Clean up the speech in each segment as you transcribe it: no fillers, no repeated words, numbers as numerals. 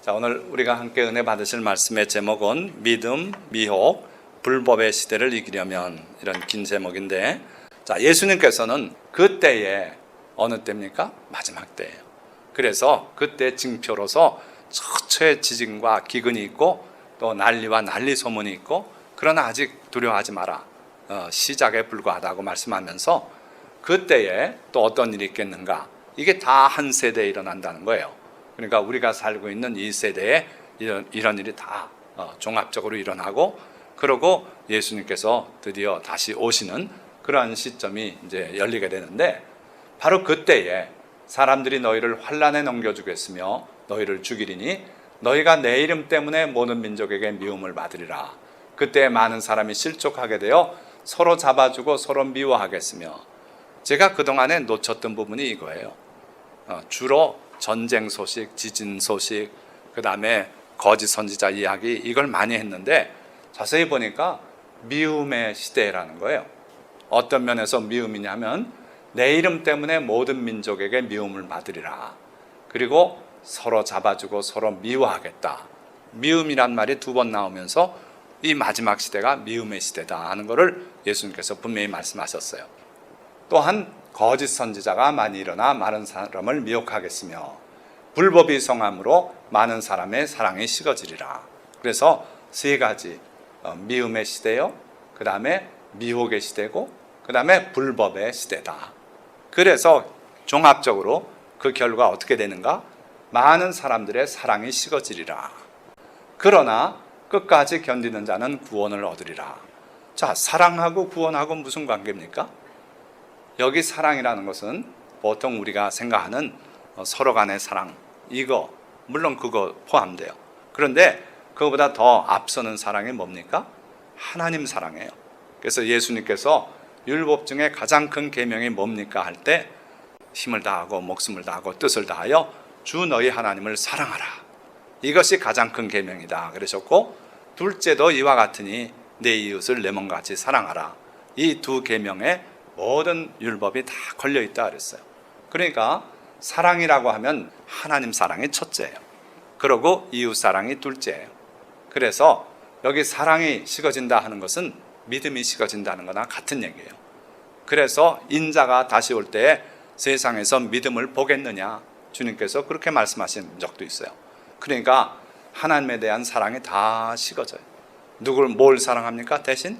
자, 오늘 우리가 함께 은혜 받으실 말씀의 제목은 믿음, 미혹, 불법의 시대를 이기려면, 이런 긴 제목인데, 자, 예수님께서는 그때에 어느 때입니까? 마지막 때예요. 그래서 그때 징표로서 처처의 지진과 기근이 있고 또 난리와 난리 소문이 있고, 그러나 아직 두려워하지 마라, 시작에 불과하다고 말씀하면서 그때에 또 어떤 일이 있겠는가, 이게 다 한 세대에 일어난다는 거예요. 그러니까 우리가 살고 있는 이 세대에 이런 일이 다 종합적으로 일어나고, 그러고 예수님께서 드디어 다시 오시는 그러한 시점이 이제 열리게 되는데, 바로 그때에 사람들이 너희를 환난에 넘겨주겠으며 너희를 죽이리니 너희가 내 이름 때문에 모든 민족에게 미움을 받으리라. 그때 많은 사람이 실족하게 되어 서로 잡아주고 서로 미워하겠으며, 제가 그동안에 놓쳤던 부분이 이거예요. 주로 전쟁 소식, 지진 소식, 그 다음에 거짓 선지자 이야기, 이걸 많이 했는데 자세히 보니까 미움의 시대라는 거예요. 어떤 면에서 미움이냐면 내 이름 때문에 모든 민족에게 미움을 받으리라. 그리고 서로 잡아주고 서로 미워하겠다. 미움이란 말이 두 번 나오면서 이 마지막 시대가 미움의 시대다 하는 것을 예수님께서 분명히 말씀하셨어요. 또한 거짓 선지자가 많이 일어나 많은 사람을 미혹하겠으며 불법이 성함으로 많은 사람의 사랑이 식어지리라. 그래서 세 가지, 미움의 시대요, 그 다음에 미혹의 시대고, 그 다음에 불법의 시대다. 그래서 종합적으로 그 결과 어떻게 되는가? 많은 사람들의 사랑이 식어지리라. 그러나 끝까지 견디는 자는 구원을 얻으리라. 자, 사랑하고 구원하고 무슨 관계입니까? 여기 사랑이라는 것은 보통 우리가 생각하는 서로 간의 사랑, 이거 물론 그거 포함돼요. 그런데 그거보다 더 앞서는 사랑이 뭡니까? 하나님 사랑이에요. 그래서 예수님께서 율법 중에 가장 큰 계명이 뭡니까 할 때, 힘을 다하고 목숨을 다하고 뜻을 다하여 주 너희 하나님을 사랑하라. 이것이 가장 큰 계명이다 그러셨고, 둘째도 이와 같으니 내 이웃을 내 몸같이 사랑하라. 이 두 계명에 모든 율법이 다 걸려있다 그랬어요. 그러니까 사랑이라고 하면 하나님 사랑이 첫째예요. 그리고 이웃 사랑이 둘째예요. 그래서 여기 사랑이 식어진다 하는 것은 믿음이 식어진다는 거나 같은 얘기예요. 그래서 인자가 다시 올 때 세상에서 믿음을 보겠느냐, 주님께서 그렇게 말씀하신 적도 있어요. 그러니까 하나님에 대한 사랑이 다 식어져요. 누굴 뭘 사랑합니까? 대신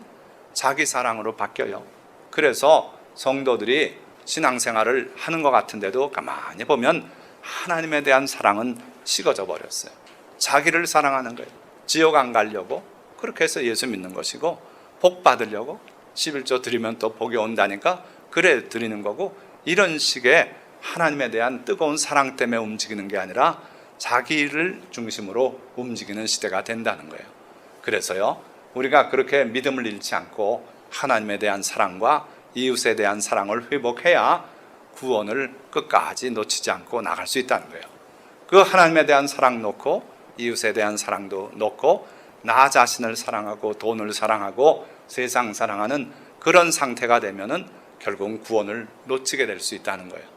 자기 사랑으로 바뀌어요. 그래서 성도들이 신앙생활을 하는 것 같은데도 가만히 보면 하나님에 대한 사랑은 식어져 버렸어요. 자기를 사랑하는 거예요. 지옥 안 가려고 그렇게 해서 예수 믿는 것이고, 복 받으려고 11조 드리면 또 복이 온다니까 그래 드리는 거고, 이런 식의 하나님에 대한 뜨거운 사랑 때문에 움직이는 게 아니라 자기를 중심으로 움직이는 시대가 된다는 거예요. 그래서요, 우리가 그렇게 믿음을 잃지 않고 하나님에 대한 사랑과 이웃에 대한 사랑을 회복해야 구원을 끝까지 놓치지 않고 나갈 수 있다는 거예요. 그 하나님에 대한 사랑 놓고 이웃에 대한 사랑도 놓고 나 자신을 사랑하고 돈을 사랑하고 세상 사랑하는 그런 상태가 되면은 결국은 구원을 놓치게 될 수 있다는 거예요.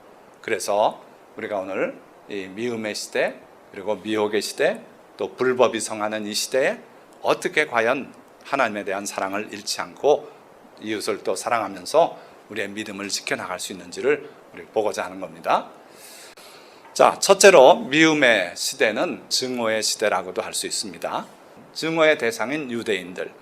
그래서 우리가 오늘 이 미움의 시대, 그리고 미혹의 시대, 또 불법이 성하는 이 시대에 어떻게 과연 하나님에 대한 사랑을 잃지 않고 이웃을 또 사랑하면서 우리의 믿음을 지켜나갈 수 있는지를 우리 보고자 하는 겁니다. 자, 첫째로 미움의 시대는 증오의 시대라고도 할 수 있습니다. 증오의 대상인 유대인들,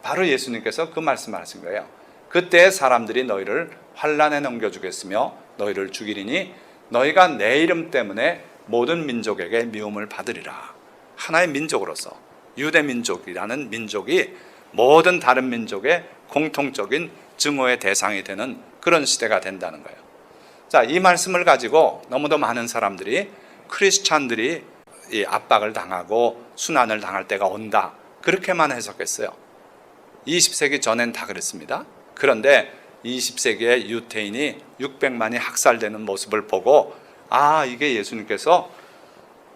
바로 예수님께서 그 말씀을 하신 거예요. 그때 사람들이 너희를 환난에 넘겨주겠으며 너희를 죽이리니 너희가 내 이름 때문에 모든 민족에게 미움을 받으리라. 하나의 민족으로서 유대 민족이라는 민족이 모든 다른 민족의 공통적인 증오의 대상이 되는 그런 시대가 된다는 거예요. 자, 이 말씀을 가지고 너무도 많은 사람들이 크리스찬들이 이 압박을 당하고 순환을 당할 때가 온다, 그렇게만 해석했어요. 20세기 전엔 다 그랬습니다. 그런데 20세기에 유태인이 600만이 학살되는 모습을 보고, 아, 이게 예수님께서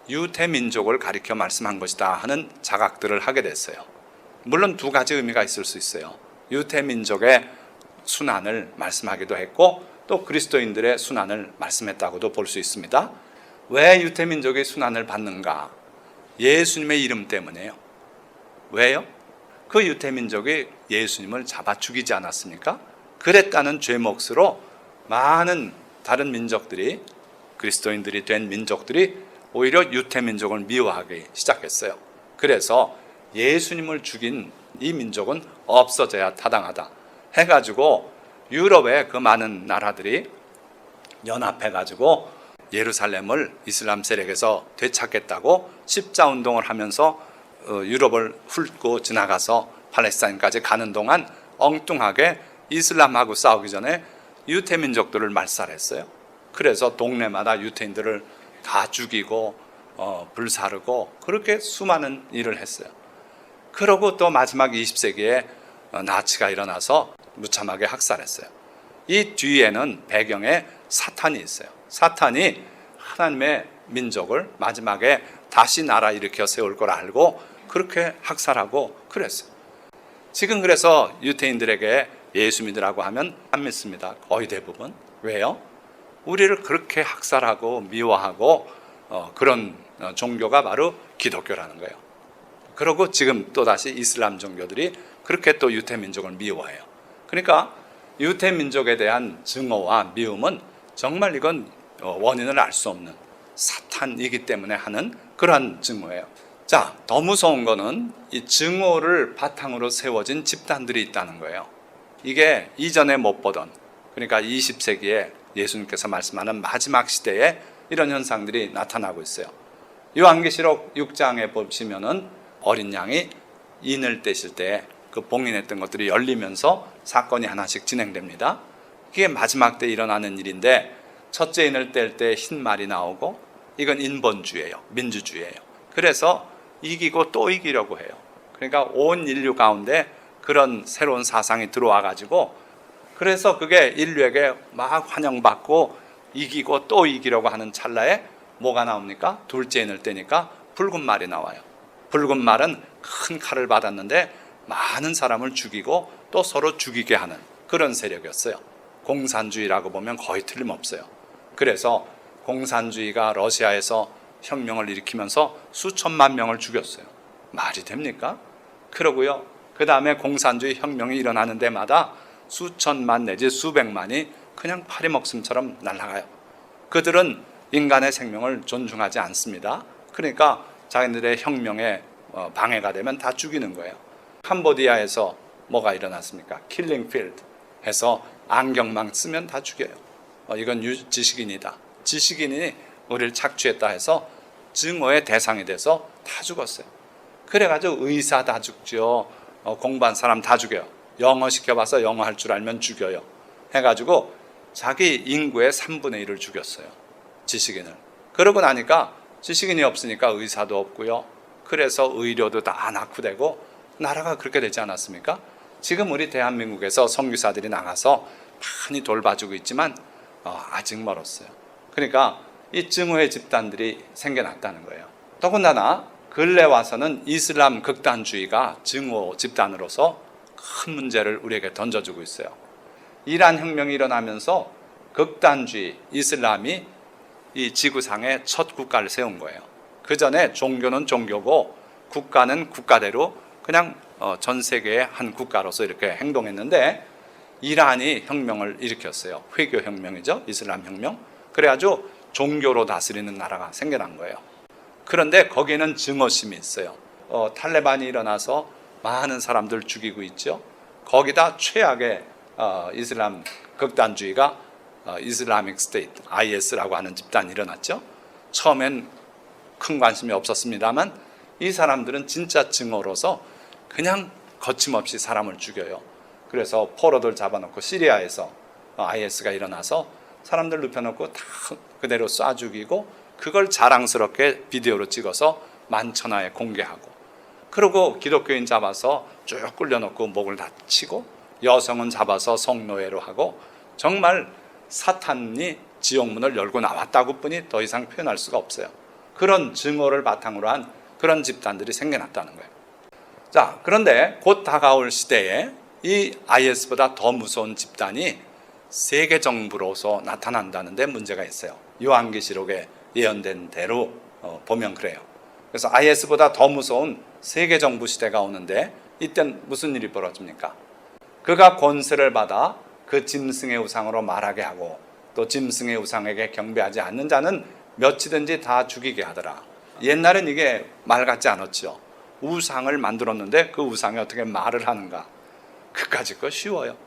유태 민족을 가리켜 말씀한 것이다 하는 자각들을 하게 됐어요. 물론 두 가지 의미가 있을 수 있어요. 유태 민족의 순환을 말씀하기도 했고, 또 그리스도인들의 순환을 말씀했다고도 볼 수 있습니다. 왜 유태 민족이 순환을 받는가? 예수님의 이름 때문에요. 왜요? 그 유태민족이 예수님을 잡아 죽이지 않았습니까? 그랬다는 죄목으로 많은 다른 민족들이, 그리스도인들이 된 민족들이 오히려 유태민족을 미워하기 시작했어요. 그래서 예수님을 죽인 이 민족은 없어져야 타당하다 해가지고 유럽의 그 많은 나라들이 연합해가지고 예루살렘을 이슬람 세력에서 되찾겠다고 십자운동을 하면서 유럽을 훑고 지나가서 팔레스타인까지 가는 동안 엉뚱하게 이슬람하고 싸우기 전에 유태민족들을 말살했어요. 그래서 동네마다 유태인들을 다 죽이고 불사르고 그렇게 수많은 일을 했어요. 그러고 또 마지막 20세기에 나치가 일어나서 무참하게 학살했어요. 이 뒤에는 배경에 사탄이 있어요. 사탄이 하나님의 민족을 마지막에 다시 나라 일으켜 세울 걸 알고 그렇게 학살하고 그랬어요. 지금 그래서 유태인들에게 예수 믿으라고 하면 안 믿습니다. 거의 대부분. 왜요? 우리를 그렇게 학살하고 미워하고 그런 종교가 바로 기독교라는 거예요. 그리고 지금 또다시 이슬람 종교들이 그렇게 또 유태민족을 미워해요. 그러니까 유태민족에 대한 증오와 미움은 정말 이건 원인을 알 수 없는 사탄이기 때문에 하는 그러한 증오예요. 자, 더 무서운 거는 이 증오를 바탕으로 세워진 집단들이 있다는 거예요. 이게 이전에 못 보던, 그러니까 20세기에 예수님께서 말씀하는 마지막 시대에 이런 현상들이 나타나고 있어요. 요한계시록 6장에 보시면은 어린 양이 인을 떼실 때 그 봉인했던 것들이 열리면서 사건이 하나씩 진행됩니다. 그게 마지막 때 일어나는 일인데 첫째 인을 뗄 때 흰 말이 나오고 이건 인본주의예요. 민주주의예요. 그래서 이기고 또 이기려고 해요. 그러니까 온 인류 가운데 그런 새로운 사상이 들어와 가지고 그래서 그게 인류에게 막 환영받고 이기고 또 이기려고 하는 찰나에 뭐가 나옵니까? 둘째 인을 떼니까 붉은 말이 나와요. 붉은 말은 큰 칼을 받았는데 많은 사람을 죽이고 또 서로 죽이게 하는 그런 세력이었어요. 공산주의라고 보면 거의 틀림없어요. 그래서 공산주의가 러시아에서 혁명을 일으키면서 수천만 명을 죽였어요. 말이 됩니까? 그러고요. 그 다음에 공산주의 혁명이 일어나는 데마다 수천만 내지 수백만이 그냥 파리목숨처럼 날아가요. 그들은 인간의 생명을 존중하지 않습니다. 그러니까 자기들의 혁명에 방해가 되면 다 죽이는 거예요. 캄보디아에서 뭐가 일어났습니까? 킬링필드 해서 안경만 쓰면 다 죽여요. 이건 지식인이다. 지식인이 우리를 착취했다 해서 증오의 대상이 돼서 다 죽었어요. 그래가지고 의사 다 죽죠. 공부한 사람 다 죽여요. 영어 시켜봐서 영어 할 줄 알면 죽여요. 해가지고 자기 인구의 3분의 1을 죽였어요. 지식인을. 그러고 나니까 지식인이 없으니까 의사도 없고요. 그래서 의료도 다 낙후되고 나라가 그렇게 되지 않았습니까? 지금 우리 대한민국에서 선교사들이 나가서 많이 돌봐주고 있지만 아직 멀었어요. 그러니까 이 증오의 집단들이 생겨났다는 거예요. 더군다나 근래 와서는 이슬람 극단주의가 증오 집단으로서 큰 문제를 우리에게 던져주고 있어요. 이란 혁명이 일어나면서 극단주의 이슬람이 이 지구상에 첫 국가를 세운 거예요. 그 전에 종교는 종교고 국가는 국가대로 그냥 전 세계의 한 국가로서 이렇게 행동했는데 이란이 혁명을 일으켰어요. 회교 혁명이죠. 이슬람 혁명. 그래가지고 종교로 다스리는 나라가 생겨난 거예요. 그런데 거기에는 증오심이 있어요. 탈레반이 일어나서 많은 사람들 죽이고 있죠. 거기다 최악의 이슬람 극단주의가 이슬라믹 스테이트, IS라고 하는 집단이 일어났죠. 처음엔 큰 관심이 없었습니다만 이 사람들은 진짜 증오로서 그냥 거침없이 사람을 죽여요. 그래서 포로들 잡아놓고 시리아에서 IS가 일어나서 사람들 눕혀놓고 다 그대로 쏴 죽이고 그걸 자랑스럽게 비디오로 찍어서 만천하에 공개하고 그리고 기독교인 잡아서 쭉 끌려놓고 목을 다 치고 여성은 잡아서 성노예로 하고 정말 사탄이 지옥문을 열고 나왔다고 뿐이 더 이상 표현할 수가 없어요. 그런 증오를 바탕으로 한 그런 집단들이 생겨났다는 거예요. 자, 그런데 곧 다가올 시대에 이 IS보다 더 무서운 집단이 세계 정부로서 나타난다는 데 문제가 있어요. 요한계시록에 예언된 대로 보면 그래요. 그래서 IS보다 더 무서운 세계 정부 시대가 오는데 이땐 무슨 일이 벌어집니까? 그가 권세를 받아 그 짐승의 우상으로 말하게 하고 또 짐승의 우상에게 경배하지 않는 자는 몇이든지 다 죽이게 하더라. 옛날엔 이게 말 같지 않았죠. 우상을 만들었는데 그 우상이 어떻게 말을 하는가? 그까짓 거 쉬워요.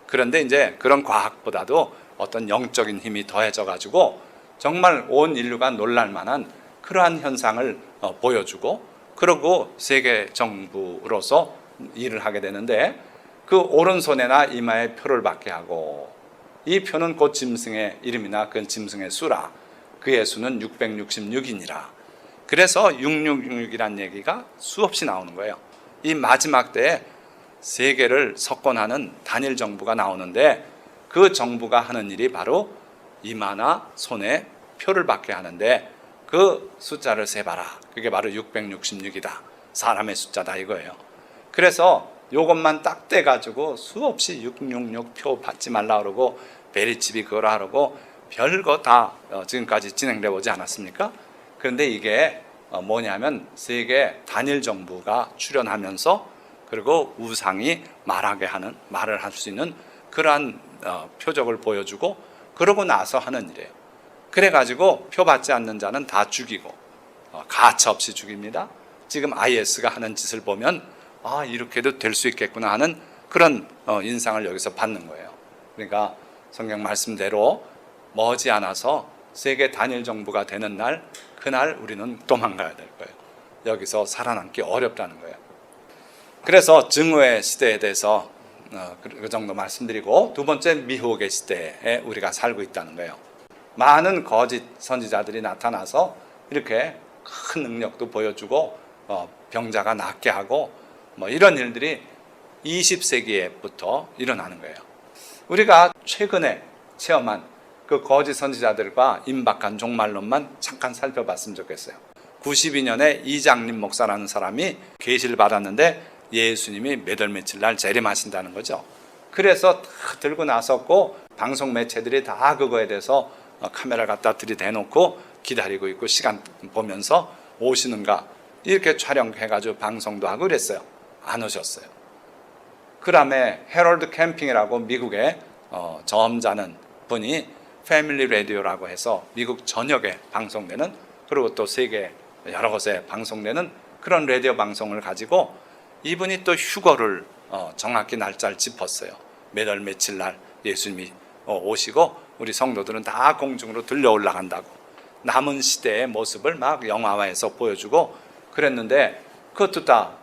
그런데 이제 그런 과학보다도 어떤 영적인 힘이 더해져 가지고 정말 온 인류가 놀랄 만한 그러한 현상을 보여주고 그러고 세계 정부로서 일을 하게 되는데 그 오른손에나 이마에 표를 받게 하고 이 표는 곧 짐승의 이름이나 그 짐승의 수라. 그의 수는 666이니라. 그래서 666이란 얘기가 수없이 나오는 거예요. 이 마지막 때에 세계를 석권하는 단일 정부가 나오는데 그 정부가 하는 일이 바로 이마나 손에 표를 받게 하는데 그 숫자를 세봐라. 그게 바로 666이다. 사람의 숫자다 이거예요. 그래서 요것만 딱 떼가지고 수없이 666 표 받지 말라 그러고 베리칩이 그거라 하고 별거 다 지금까지 진행되어 오지 않았습니까? 그런데 이게 뭐냐면 세계 단일 정부가 출현하면서 그리고 우상이 말을 할 수 있는 그러한 표적을 보여주고 그러고 나서 하는 일이에요. 그래가지고 표 받지 않는 자는 다 죽이고 가차없이 죽입니다. 지금 IS가 하는 짓을 보면 이렇게도 될 수 있겠구나 하는 그런 인상을 여기서 받는 거예요. 그러니까 성경 말씀대로 머지않아서 세계 단일 정부가 되는 날 그날 우리는 도망가야 될 거예요. 여기서 살아남기 어렵다는 거예요. 그래서 증오의 시대에 대해서 그 정도 말씀드리고 두 번째 미혹의 시대에 우리가 살고 있다는 거예요. 많은 거짓 선지자들이 나타나서 이렇게 큰 능력도 보여주고 병자가 낫게 하고 이런 일들이 20세기에부터 일어나는 거예요. 우리가 최근에 체험한 그 거짓 선지자들과 임박한 종말론만 잠깐 살펴봤으면 좋겠어요. 92년에 이장림 목사라는 사람이 계시를 받았는데 예수님이 몇 월 며칠 날 재림하신다는 거죠. 그래서 다 들고 나섰고 방송 매체들이 다 그거에 대해서 카메라 갖다 들이대놓고 기다리고 있고 시간 보면서 오시는가 이렇게 촬영해가지고 방송도 하고 그랬어요. 안 오셨어요. 그 다음에 헤럴드 캠핑이라고 미국의 점잖은 분이 패밀리 라디오라고 해서 미국 전역에 방송되는 그리고 또 세계 여러 곳에 방송되는 그런 라디오 방송을 가지고 이분이 또 휴거를 정확히 날짜를 짚었어요. 몇 월 며칠 날 예수님이 오시고 우리 성도들은 다 공중으로 들려 올라간다고 남은 시대의 모습을 막 영화화해서 보여주고 그랬는데 그것도 다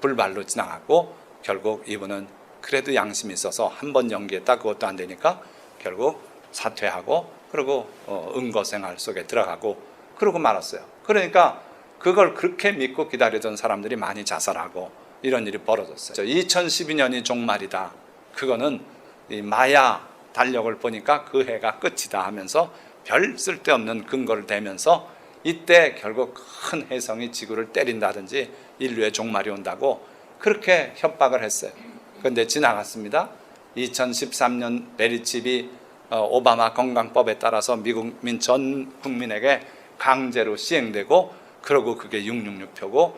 불발로 지나갔고 결국 이분은 그래도 양심이 있어서 한 번 연기했다 그것도 안 되니까 결국 사퇴하고 그리고 은거생활 속에 들어가고 그러고 말았어요. 그러니까 그걸 그렇게 믿고 기다리던 사람들이 많이 자살하고 이런 일이 벌어졌어요. 2012년이 종말이다. 그거는 이 마야 달력을 보니까 그 해가 끝이다 하면서 별 쓸데없는 근거를 대면서 이때 결국 큰 혜성이 지구를 때린다든지 인류의 종말이 온다고 그렇게 협박을 했어요. 그런데 지나갔습니다. 2013년 베리칩이 오바마 건강법에 따라서 미국민 전 국민에게 강제로 시행되고 그러고 그게 666표고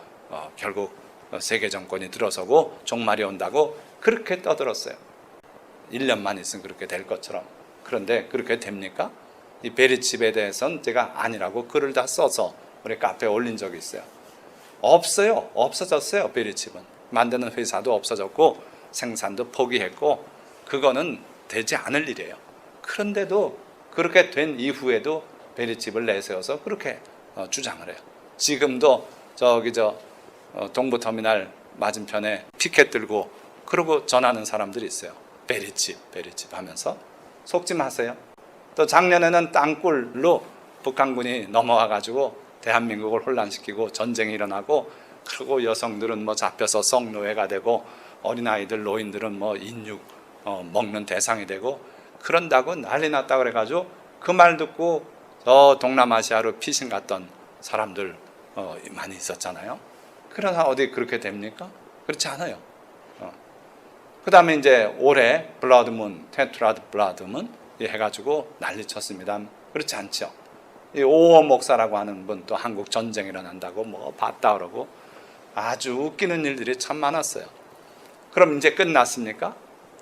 결국 세계 정권이 들어서고 종말이 온다고 그렇게 떠들었어요. 1년만 있으면 그렇게 될 것처럼. 그런데 그렇게 됩니까? 이 베리칩에 대해서는 제가 아니라고 글을 다 써서 우리 카페에 올린 적이 있어요. 없어요. 없어졌어요. 베리칩은. 만드는 회사도 없어졌고 생산도 포기했고 그거는 되지 않을 일이에요. 그런데도 그렇게 된 이후에도 베리칩을 내세워서 그렇게 주장을 해요. 지금도 동부터미널 맞은편에 피켓 들고 그러고 전하는 사람들이 있어요. 베리칩 하면서 속지 마세요. 또 작년에는 땅굴로 북한군이 넘어와가지고 대한민국을 혼란시키고 전쟁이 일어나고 그리고 여성들은 잡혀서 성노예가 되고 어린아이들 노인들은 인육 먹는 대상이 되고 그런다고 난리 났다 그래가지고 그 말 듣고 저 동남아시아로 피신 갔던 사람들 많이 있었잖아요. 그러나 어디 그렇게 됩니까? 그렇지 않아요. 그 다음에 이제 올해 블러드문, 테트라드 블러드문 해가지고 난리 쳤습니다. 그렇지 않죠. 이 오호 목사라고 하는 분 또 한국 전쟁 일어난다고 뭐 봤다 그러고 아주 웃기는 일들이 참 많았어요. 그럼 이제 끝났습니까?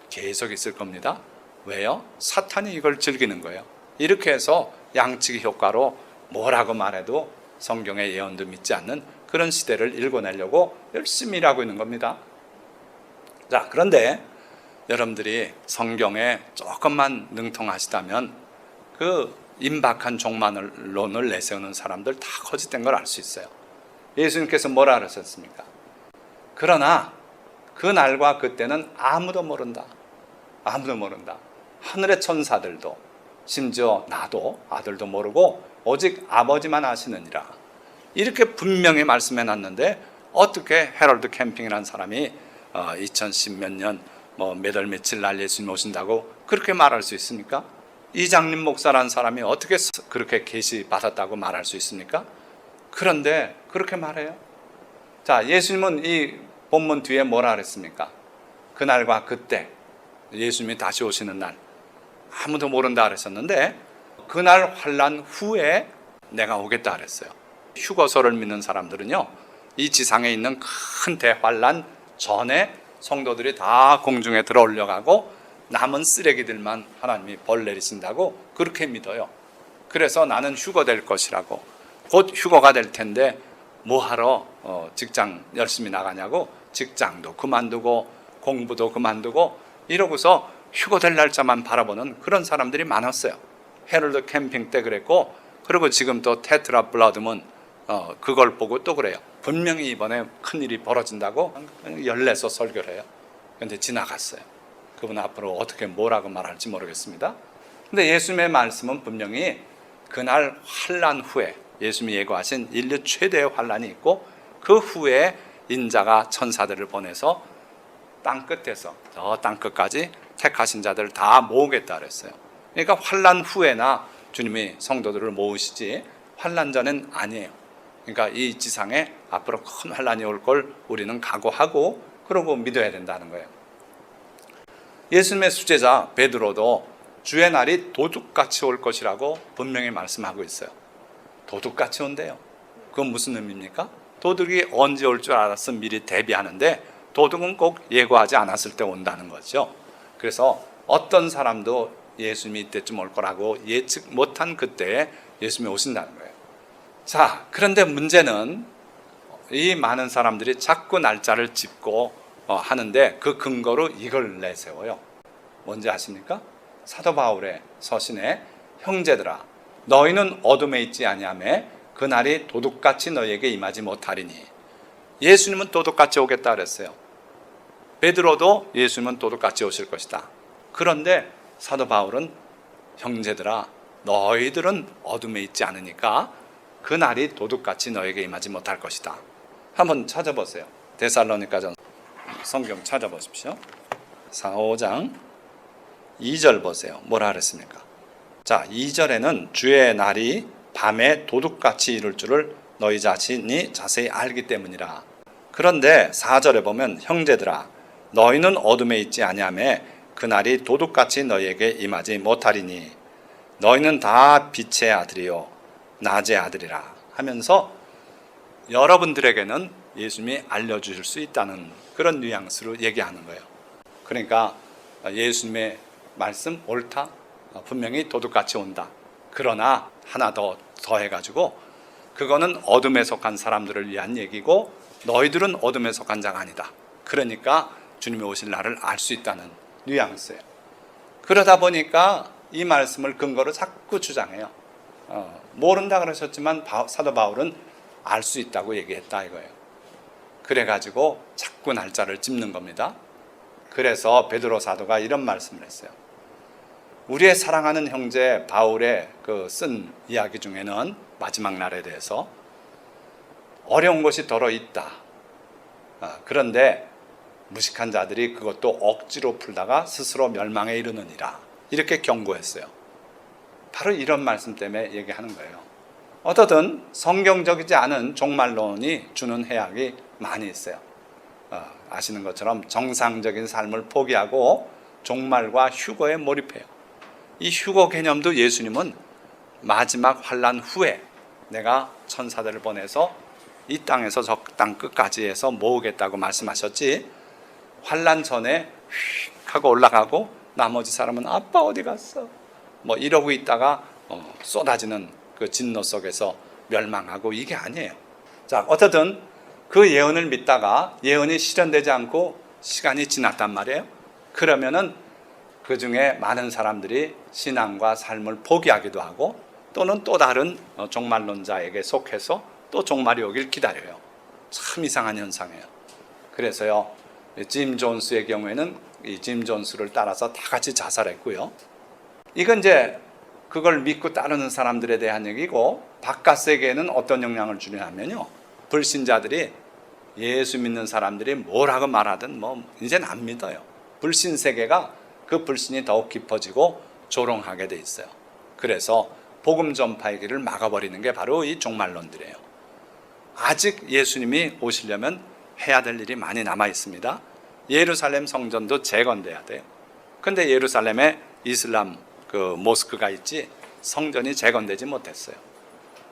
계속 있을 겁니다. 왜요? 사탄이 이걸 즐기는 거예요. 이렇게 해서 양측의 효과로 뭐라고 말해도 성경의 예언도 믿지 않는 그런 시대를 일궈내려고 열심히 일하고 있는 겁니다. 자, 그런데 여러분들이 성경에 조금만 능통하시다면 그 임박한 종말론을 내세우는 사람들 다 거짓된 걸 알 수 있어요. 예수님께서 뭐라 그러셨습니까? 그러나 그 날과 그때는 아무도 모른다. 아무도 모른다. 하늘의 천사들도 심지어 나도 아들도 모르고 오직 아버지만 아시느니라. 이렇게 분명히 말씀해 놨는데 어떻게 해럴드 캠핑이라는 사람이 2010 몇 년 몇 월 며칠 날 예수님 오신다고 그렇게 말할 수 있습니까? 이장림 목사라는 사람이 어떻게 그렇게 계시 받았다고 말할 수 있습니까? 그런데 그렇게 말해요. 자, 예수님은 이 본문 뒤에 뭐라 그랬습니까? 그날과 그때 예수님이 다시 오시는 날 아무도 모른다 그랬었는데 그날 환난 후에 내가 오겠다 그랬어요. 휴거소를 믿는 사람들은요, 이 지상에 있는 큰 대환난 전에 성도들이 다 공중에 들어 올려가고 남은 쓰레기들만 하나님이 벌 내리신다고 그렇게 믿어요. 그래서 나는 휴거될 것이라고, 곧 휴거가 될 텐데 뭐하러 직장 열심히 나가냐고 직장도 그만두고 공부도 그만두고 이러고서 휴거될 날짜만 바라보는 그런 사람들이 많았어요. 헤럴드 캠핑 때 그랬고, 그리고 지금 또 테트라 블러드문 그걸 보고 또 그래요. 분명히 이번에 큰일이 벌어진다고 열내서 설교를 해요. 그런데 지나갔어요. 그분 앞으로 어떻게 뭐라고 말할지 모르겠습니다. 근데 예수님의 말씀은 분명히 그날 환난 후에 예수님이 예고하신 인류 최대의 환난이 있고 그 후에 인자가 천사들을 보내서 땅끝에서 저 땅끝까지 택하신 자들을 다 모으겠다 그랬어요. 그러니까 환난 후에나 주님이 성도들을 모으시지 환난 전엔 아니에요. 그러니까 이 지상에 앞으로 큰 환난이 올 걸 우리는 각오하고 그러고 믿어야 된다는 거예요. 예수님의 수제자 베드로도 주의 날이 도둑같이 올 것이라고 분명히 말씀하고 있어요. 도둑같이 온대요. 그건 무슨 의미입니까? 도둑이 언제 올 줄 알아서 미리 대비하는데 도둑은 꼭 예고하지 않았을 때 온다는 거죠. 그래서 어떤 사람도 예수님이 이때쯤 올 거라고 예측 못한 그때에 예수님이 오신다는 거예요. 자, 그런데 문제는 이 많은 사람들이 자꾸 날짜를 짚고 하는데 그 근거로 이걸 내세워요. 뭔지 아십니까? 사도 바울의 서신에 형제들아 너희는 어둠에 있지 아니하며 그날이 도둑같이 너희에게 임하지 못하리니. 예수님은 도둑같이 오겠다 그랬어요. 베드로도 예수님은 도둑같이 오실 것이다. 그런데 사도 바울은 형제들아 너희들은 어둠에 있지 않으니까 그날이 도둑같이 너에게 임하지 못할 것이다. 한번 찾아보세요. 데살로니가전 성경 찾아보십시오. 4, 5장 2절 보세요. 뭐라 그랬습니까? 자, 2절에는 주의 날이 밤에 도둑같이 이룰 줄을 너희 자신이 자세히 알기 때문이라. 그런데 4절에 보면 형제들아 너희는 어둠에 있지 아니하며 그날이 도둑같이 너희에게 임하지 못하리니 너희는 다 빛의 아들이요 낮의 아들이라 하면서 여러분들에게는 예수님이 알려주실 수 있다는 그런 뉘앙스로 얘기하는 거예요. 그러니까 예수님의 말씀 옳다. 분명히 도둑같이 온다. 그러나 하나 더 더해가지고 그거는 어둠에 속한 사람들을 위한 얘기고 너희들은 어둠에 속한 자가 아니다. 그러니까 주님이 오실 날을 알 수 있다는 뉘앙스예요. 그러다 보니까 이 말씀을 근거로 자꾸 주장해요. 모른다 그러셨지만 사도 바울은 알 수 있다고 얘기했다 이거예요. 그래가지고 자꾸 날짜를 짚는 겁니다. 그래서 베드로 사도가 이런 말씀을 했어요. 우리의 사랑하는 형제 바울의 그 쓴 이야기 중에는 마지막 날에 대해서 어려운 것이 더러 있다. 그런데 무식한 자들이 그것도 억지로 풀다가 스스로 멸망에 이르느니라. 이렇게 경고했어요. 바로 이런 말씀 때문에 얘기하는 거예요. 어떻든 성경적이지 않은 종말론이 주는 해악이 많이 있어요. 아시는 것처럼 정상적인 삶을 포기하고 종말과 휴거에 몰입해요. 이 휴거 개념도 예수님은 마지막 환난 후에 내가 천사들을 보내서 이 땅에서 저 땅 끝까지 해서 모으겠다고 말씀하셨지, 환난 전에 휙 하고 올라가고 나머지 사람은 아빠 어디 갔어? 뭐 이러고 있다가 쏟아지는 그 진노 속에서 멸망하고, 이게 아니에요. 자, 어쨌든 그 예언을 믿다가 예언이 실현되지 않고 시간이 지났단 말이에요. 그러면은 그 중에 많은 사람들이 신앙과 삶을 포기하기도 하고, 또는 또 다른 종말론자에게 속해서 또 종말이 오길 기다려요. 참 이상한 현상이에요. 그래서요, 짐 존스의 경우에는 이 짐 존스를 따라서 다 같이 자살했고요. 이건 이제 그걸 믿고 따르는 사람들에 대한 얘기고, 바깥 세계에는 어떤 영향을 주냐면요, 불신자들이 예수 믿는 사람들이 뭐라고 말하든 뭐 이제는 안 믿어요. 불신 세계가 그 불신이 더욱 깊어지고 조롱하게 돼 있어요. 그래서 복음 전파의 길을 막아버리는 게 바로 이 종말론들이에요. 아직 예수님이 오시려면 해야 될 일이 많이 남아 있습니다. 예루살렘 성전도 재건돼야 돼요. 근데 예루살렘에 이슬람 그 모스크가 있지 성전이 재건되지 못했어요.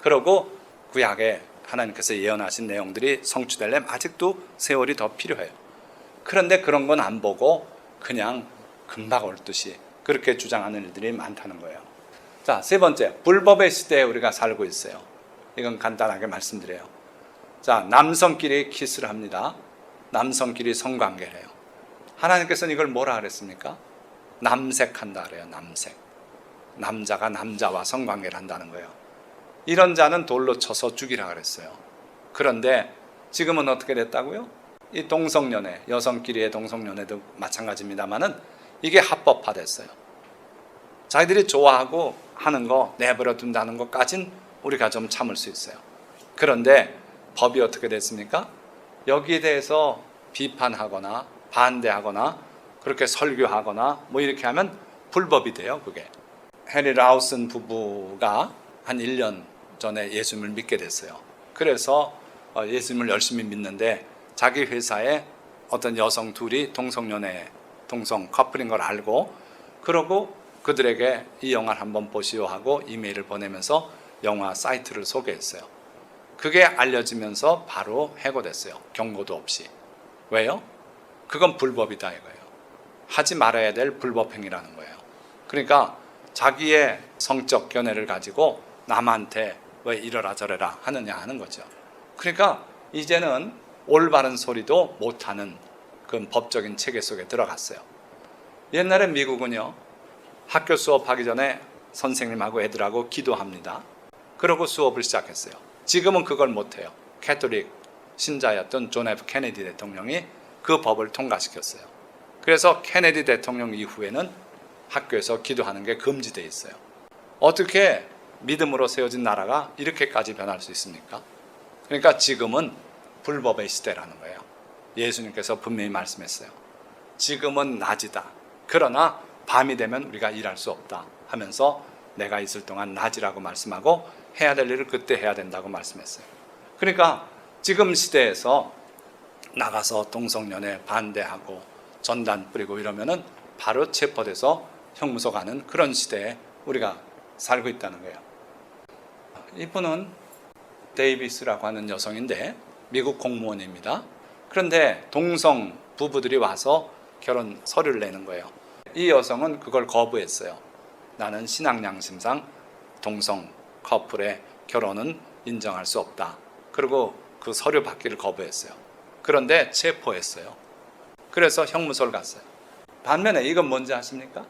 그리고 구약에 하나님께서 예언하신 내용들이 성취되려면 아직도 세월이 더 필요해요. 그런데 그런 건 안 보고 그냥 금방 올 듯이 그렇게 주장하는 일들이 많다는 거예요. 자, 세 번째, 불법의 시대에 우리가 살고 있어요. 이건 간단하게 말씀드려요. 자, 남성끼리 키스를 합니다. 남성끼리 성관계를 해요. 하나님께서는 이걸 뭐라 그랬습니까? 남색한다 그래요. 남색. 남자가 남자와 성관계를 한다는 거예요. 이런 자는 돌로 쳐서 죽이라 그랬어요. 그런데 지금은 어떻게 됐다고요? 이 동성연애, 여성끼리의 동성연애도 마찬가지입니다만은 이게 합법화됐어요. 자기들이 좋아하고 하는 거 내버려 둔다는 것까진 우리가 좀 참을 수 있어요. 그런데 법이 어떻게 됐습니까? 여기에 대해서 비판하거나 반대하거나 그렇게 설교하거나 뭐 이렇게 하면 불법이 돼요. 그게 해리 라우슨 부부가 한 1년 전에 예수님을 믿게 됐어요. 그래서 예수님을 열심히 믿는데 자기 회사에 어떤 여성 둘이 동성연애, 동성 커플인 걸 알고, 그러고 그들에게 이 영화를 한번 보시오 하고 이메일을 보내면서 영화 사이트를 소개했어요. 그게 알려지면서 바로 해고됐어요. 경고도 없이. 왜요? 그건 불법이다 이거예요. 하지 말아야 될 불법 행위라는 거예요. 그러니까 자기의 성적 견해를 가지고 남한테 왜 이러라 저래라 하느냐 하는 거죠. 그러니까 이제는 올바른 소리도 못하는 그런 법적인 체계 속에 들어갔어요. 옛날에 미국은요, 학교 수업하기 전에 선생님하고 애들하고 기도합니다. 그러고 수업을 시작했어요. 지금은 그걸 못해요. 캐톨릭 신자였던 존 F 케네디 대통령이 그 법을 통과시켰어요. 그래서 케네디 대통령 이후에는 학교에서 기도하는 게 금지되어 있어요. 어떻게 믿음으로 세워진 나라가 이렇게까지 변할 수 있습니까? 그러니까 지금은 불법의 시대라는 거예요. 예수님께서 분명히 말씀했어요. 지금은 낮이다. 그러나 밤이 되면 우리가 일할 수 없다 하면서 내가 있을 동안 낮이라고 말씀하고 해야 될 일을 그때 해야 된다고 말씀했어요. 그러니까 지금 시대에서 나가서 동성연애 반대하고 전단 뿌리고 이러면은 바로 체포돼서 형무소 가는 그런 시대에 우리가 살고 있다는 거예요. 이분은 데이비스라고 하는 여성인데 미국 공무원입니다. 그런데 동성 부부들이 와서 결혼 서류를 내는 거예요. 이 여성은 그걸 거부했어요. 나는 신앙 양심상 동성 커플의 결혼은 인정할 수 없다. 그리고 그 서류 받기를 거부했어요. 그런데 체포했어요. 그래서 형무소를 갔어요. 반면에 이건 뭔지 아십니까?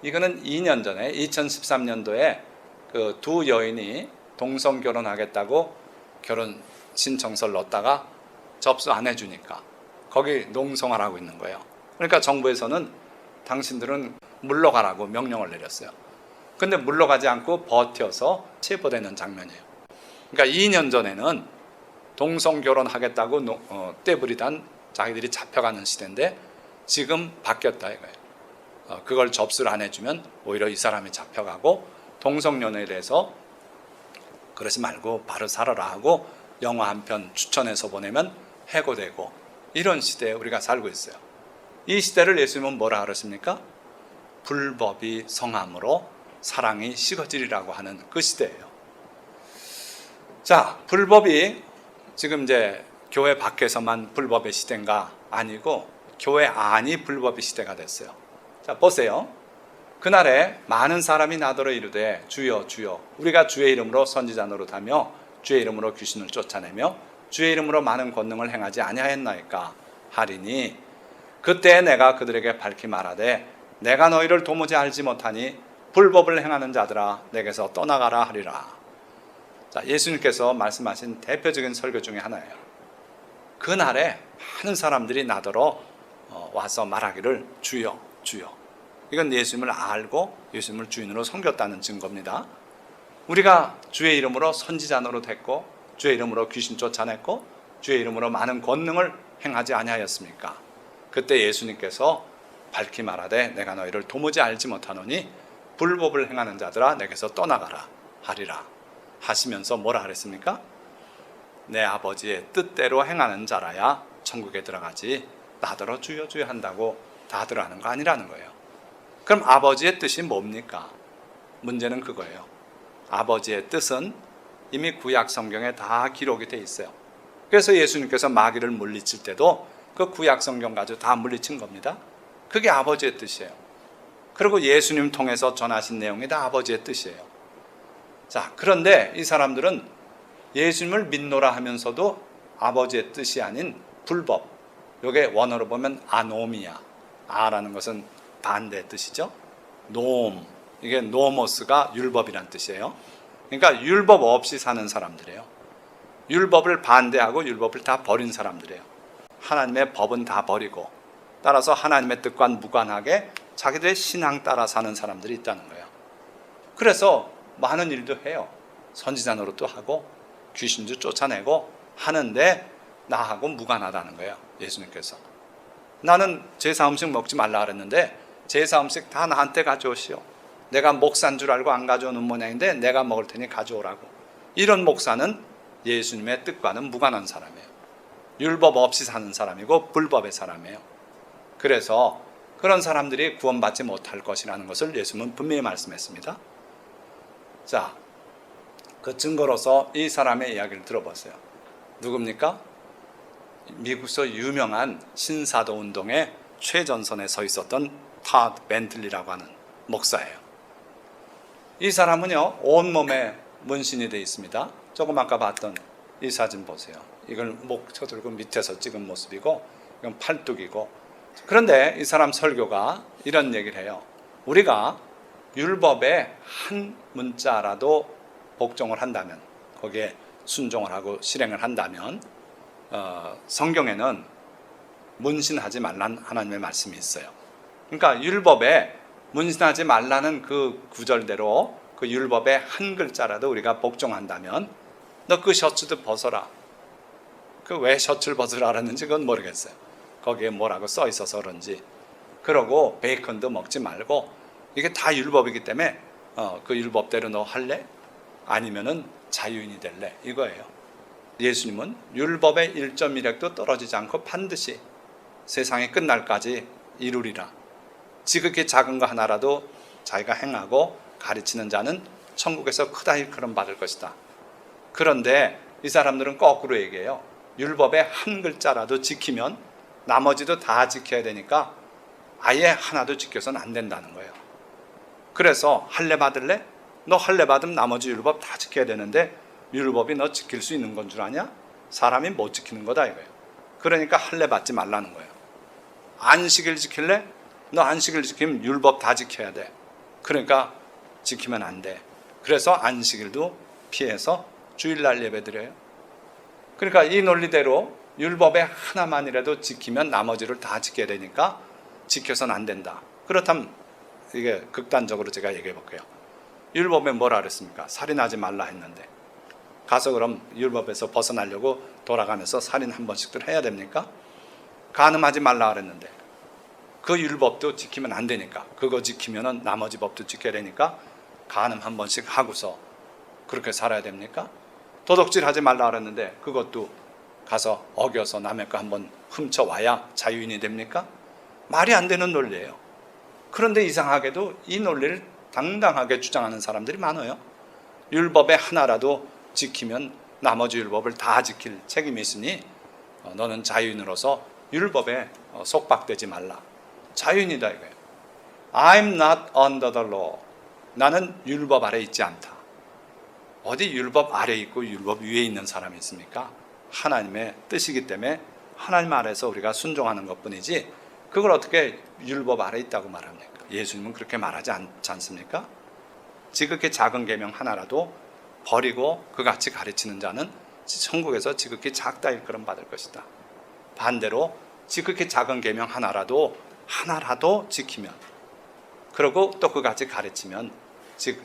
이거는 2년 전에 2013년도에 그 두 여인이 동성 결혼하겠다고 결혼 신청서를 넣었다가 접수 안 해주니까 거기 농성하라고 있는 거예요. 그러니까 정부에서는 당신들은 물러가라고 명령을 내렸어요. 근데 물러가지 않고 버텨서 체포되는 장면이에요. 그러니까 2년 전에는 동성 결혼하겠다고 떼부리던 자기들이 잡혀가는 시대인데 지금 바뀌었다 이거예요. 그걸 접수를 안 해주면 오히려 이 사람이 잡혀가고 동성연애에 대해서 그러지 말고 바로 살아라 하고 영화 한 편 추천해서 보내면 해고되고 이런 시대에 우리가 살고 있어요. 이 시대를 예수님은 뭐라 그러십니까? 불법이 성함으로 사랑이 식어지리라고 하는 그 시대예요. 자, 불법이 지금 이제 교회 밖에서만 불법의 시대인가? 아니고 교회 안이 불법의 시대가 됐어요. 자, 보세요. 그날에 많은 사람이 나더러 이르되 주여 주여 우리가 주의 이름으로 선지자 노릇하며 주의 이름으로 귀신을 쫓아내며 주의 이름으로 많은 권능을 행하지 아니하였나이까 하리니 그때 내가 그들에게 밝히 말하되 내가 너희를 도무지 알지 못하니 불법을 행하는 자들아 내게서 떠나가라 하리라. 자, 예수님께서 말씀하신 대표적인 설교 중에 하나예요. 그날에 많은 사람들이 나더러 와서 말하기를 주여 주여. 이건 예수님을 알고 예수님을 주인으로 섬겼다는 증거입니다. 우리가 주의 이름으로 선지자 노릇했고 주의 이름으로 귀신 쫓아냈고 주의 이름으로 많은 권능을 행하지 아니하였습니까? 그때 예수님께서 밝히 말하되 내가 너희를 도무지 알지 못하노니 불법을 행하는 자들아 내게서 떠나가라 하리라 하시면서 뭐라 그랬습니까? 내 아버지의 뜻대로 행하는 자라야 천국에 들어가지 나더러 주여 주여 한다고 다들 하는 거 아니라는 거예요. 그럼 아버지의 뜻이 뭡니까? 문제는 그거예요. 아버지의 뜻은 이미 구약 성경에 다 기록이 돼 있어요. 그래서 예수님께서 마귀를 물리칠 때도 그 구약 성경 가지고 다 물리친 겁니다. 그게 아버지의 뜻이에요. 그리고 예수님 통해서 전하신 내용이 다 아버지의 뜻이에요. 자, 그런데 이 사람들은 예수님을 믿노라 하면서도 아버지의 뜻이 아닌 불법, 이게 원어로 보면 아노미야, 아라는 것은 반대 뜻이죠. 노움, 이게 노모스가 율법이란 뜻이에요. 그러니까 율법 없이 사는 사람들이에요. 율법을 반대하고 율법을 다 버린 사람들이에요. 하나님의 법은 다 버리고 따라서 하나님의 뜻과 무관하게 자기들의 신앙 따라 사는 사람들이 있다는 거예요. 그래서 많은 일도 해요. 선지자 노릇도 하고 귀신도 쫓아내고 하는데 나하고 무관하다는 거예요. 예수님께서 나는 제사 음식 먹지 말라 그랬는데 제사 음식 다 나한테 가져오시오. 내가 목사인 줄 알고 안 가져오는 모양인데 내가 먹을 테니 가져오라고. 이런 목사는 예수님의 뜻과는 무관한 사람이에요. 율법 없이 사는 사람이고 불법의 사람이에요. 그래서 그런 사람들이 구원받지 못할 것이라는 것을 예수님은 분명히 말씀했습니다. 자, 그 증거로서 이 사람의 이야기를 들어보세요. 누굽니까? 미국에서 유명한 신사도 운동의 최전선에 서 있었던 타드 벤틀리라고 하는 목사예요. 이 사람은요, 온몸에 문신이 되어 있습니다. 조금 아까 봤던 이 사진 보세요. 이걸 목 쳐들고 밑에서 찍은 모습이고 이건 팔뚝이고. 그런데 이 사람 설교가 이런 얘기를 해요. 우리가 율법의 한 문자라도 복종을 한다면, 거기에 순종을 하고 실행을 한다면 성경에는 문신하지 말라는 하나님의 말씀이 있어요. 그러니까 율법에 문신하지 말라는 그 구절대로 그 율법의 한 글자라도 우리가 복종한다면 너 그 셔츠도 벗어라. 그 왜 셔츠를 벗으라 그랬는지 그건 모르겠어요. 거기에 뭐라고 써 있어서 그런지. 그러고 베이컨도 먹지 말고 이게 다 율법이기 때문에 그 율법대로 너 할래? 아니면은 자유인이 될래? 이거예요. 예수님은 율법의 1.1획도 떨어지지 않고 반드시 세상이 끝날까지 이루리라. 지극히 작은 거 하나라도 자기가 행하고 가르치는 자는 천국에서 크다 일컬음 받을 것이다. 그런데 이 사람들은 거꾸로 얘기해요. 율법의 한 글자라도 지키면 나머지도 다 지켜야 되니까 아예 하나도 지켜서는 안 된다는 거예요. 그래서 할례 받을래? 너 할례 받으면 나머지 율법 다 지켜야 되는데 율법이 너 지킬 수 있는 건 줄 아냐? 사람이 못 지키는 거다 이거예요. 그러니까 할례 받지 말라는 거예요. 안식일 지킬래? 너 안식일 지키면 율법 다 지켜야 돼. 그러니까 지키면 안 돼. 그래서 안식일도 피해서 주일날 예배 드려요. 그러니까 이 논리대로 율법의 하나만이라도 지키면 나머지를 다 지켜야 되니까 지켜서는 안 된다. 그렇다면 이게 극단적으로 제가 얘기해 볼게요. 율법에 뭐라 그랬습니까? 살인하지 말라 했는데 가서 그럼 율법에서 벗어나려고 돌아가면서 살인 한 번씩들 해야 됩니까? 간음하지 말라 그랬는데 그 율법도 지키면 안 되니까 그거 지키면은 나머지 법도 지켜야 되니까 간음 한 번씩 하고서 그렇게 살아야 됩니까? 도둑질하지 말라 그랬는데 그것도 가서 어겨서 남의 거 한번 훔쳐와야 자유인이 됩니까? 말이 안 되는 논리예요. 그런데 이상하게도 이 논리를 당당하게 주장하는 사람들이 많아요. 율법의 하나라도 지키면 나머지 율법을 다 지킬 책임이 있으니 너는 자유인으로서 율법에 속박되지 말라. 자유인이다 이거예요. I'm not under the law. 나는 율법 아래 있지 않다. 어디 율법 아래 있고 율법 위에 있는 사람이 있습니까? 하나님의 뜻이기 때문에 하나님 아래서 우리가 순종하는 것뿐이지 그걸 어떻게 율법 아래 있다고 말합니까? 예수님은 그렇게 말하지 않지 않습니까? 지극히 작은 계명 하나라도 버리고 그같이 가르치는 자는 천국에서 지극히 작다 일컬음 받을 것이다. 반대로 지극히 작은 계명 하나라도 지키면 그리고 또 그같이 가르치면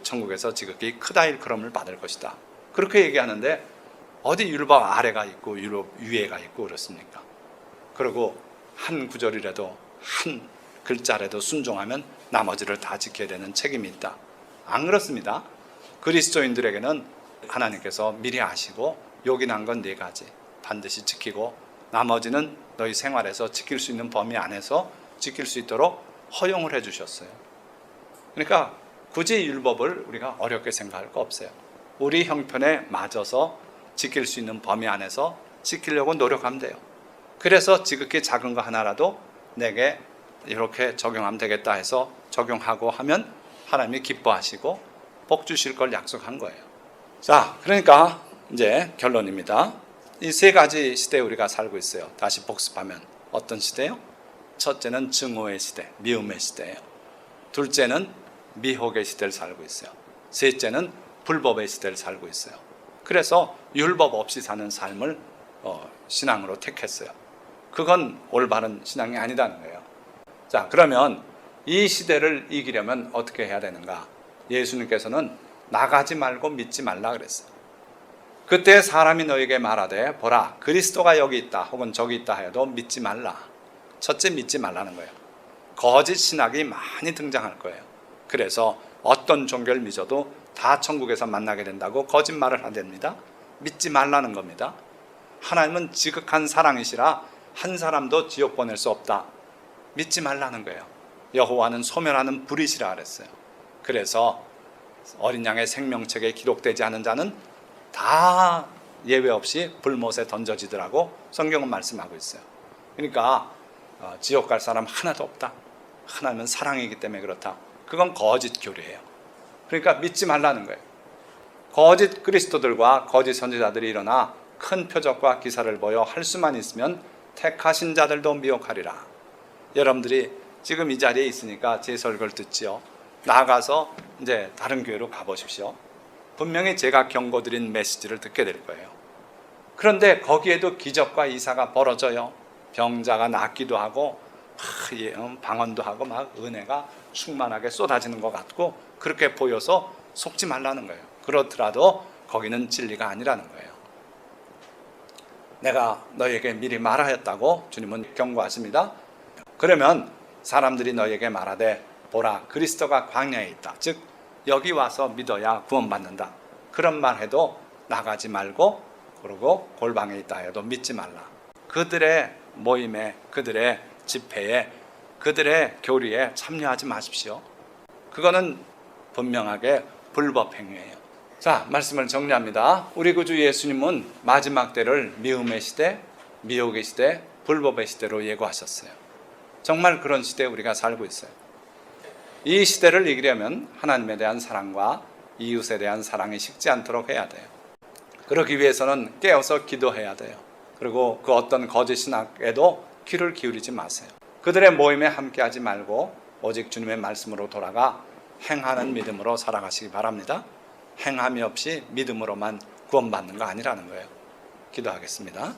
천국에서 지극히 크다 일컬음을 받을 것이다. 그렇게 얘기하는데 어디 율법 아래가 있고 율법 위에가 있고 그렇습니까? 그리고 한 구절이라도 한 글자라도 순종하면 나머지를 다 지켜야 되는 책임이 있다. 안 그렇습니다. 그리스도인들에게는 하나님께서 미리 아시고 요긴한 건 4가지 반드시 지키고 나머지는 너희 생활에서 지킬 수 있는 범위 안에서 지킬 수 있도록 허용을 해주셨어요. 그러니까 굳이 율법을 우리가 어렵게 생각할 거 없어요. 우리 형편에 맞아서 지킬 수 있는 범위 안에서 지키려고 노력하면 돼요. 그래서 지극히 작은 거 하나라도 내게 이렇게 적용하면 되겠다 해서 적용하고 하면 하나님이 기뻐하시고 복 주실 걸 약속한 거예요. 자, 그러니까 이제 결론입니다. 이 3가지 시대에 우리가 살고 있어요. 다시 복습하면 어떤 시대요? 첫째는 증오의 시대, 미움의 시대예요. 둘째는 미혹의 시대를 살고 있어요. 셋째는 불법의 시대를 살고 있어요. 그래서 율법 없이 사는 삶을 신앙으로 택했어요. 그건 올바른 신앙이 아니다는 거예요. 자, 그러면 이 시대를 이기려면 어떻게 해야 되는가? 예수님께서는 나가지 말고 믿지 말라 그랬어요. 그때 사람이 너에게 말하되 보라 그리스도가 여기 있다 혹은 저기 있다 하여도 믿지 말라. 첫째 믿지 말라는 거예요. 거짓 신학이 많이 등장할 거예요. 그래서 어떤 종교를 믿어도 다 천국에서 만나게 된다고 거짓말을 하됩니다. 믿지 말라는 겁니다. 하나님은 지극한 사랑이시라 한 사람도 지옥 보낼 수 없다. 믿지 말라는 거예요. 여호와는 소멸하는 불이시라 그랬어요. 그래서 어린 양의 생명책에 기록되지 않은 자는 다 예외 없이 불못에 던져지더라고 성경은 말씀하고 있어요. 그러니까 지옥 갈 사람 하나도 없다. 하나님은 사랑이기 때문에 그렇다. 그건 거짓 교리예요. 그러니까 믿지 말라는 거예요. 거짓 그리스도들과 거짓 선지자들이 일어나 큰 표적과 기사를 보여 할 수만 있으면 택하신 자들도 미혹하리라. 여러분들이 지금 이 자리에 있으니까 제 설교를 듣지요. 나가서 이제 다른 교회로 가보십시오. 분명히 제가 경고드린 메시지를 듣게 될 거예요. 그런데 거기에도 기적과 이사가 벌어져요. 병자가 낫기도 하고 방언도 하고 막 은혜가 충만하게 쏟아지는 것 같고 그렇게 보여서 속지 말라는 거예요. 그렇더라도 거기는 진리가 아니라는 거예요. 내가 너에게 미리 말하였다고 주님은 경고하십니다. 그러면 사람들이 너에게 말하되 보라 그리스도가 광야에 있다. 즉 여기 와서 믿어야 구원받는다. 그런 말 해도 나가지 말고 그러고 골방에 있다 해도 믿지 말라. 그들의 모임에 그들의 집회에 그들의 교리에 참여하지 마십시오. 그거는 분명하게 불법 행위예요. 자, 말씀을 정리합니다. 우리 구주 예수님은 마지막 때를 미움의 시대, 미혹의 시대, 불법의 시대로 예고하셨어요. 정말 그런 시대에 우리가 살고 있어요. 이 시대를 이기려면 하나님에 대한 사랑과 이웃에 대한 사랑이 식지 않도록 해야 돼요. 그러기 위해서는 깨어서 기도해야 돼요. 그리고 그 어떤 거짓 신학에도 귀를 기울이지 마세요. 그들의 모임에 함께하지 말고 오직 주님의 말씀으로 돌아가 행하는 믿음으로 살아가시기 바랍니다. 행함이 없이 믿음으로만 구원받는 거 아니라는 거예요. 기도하겠습니다.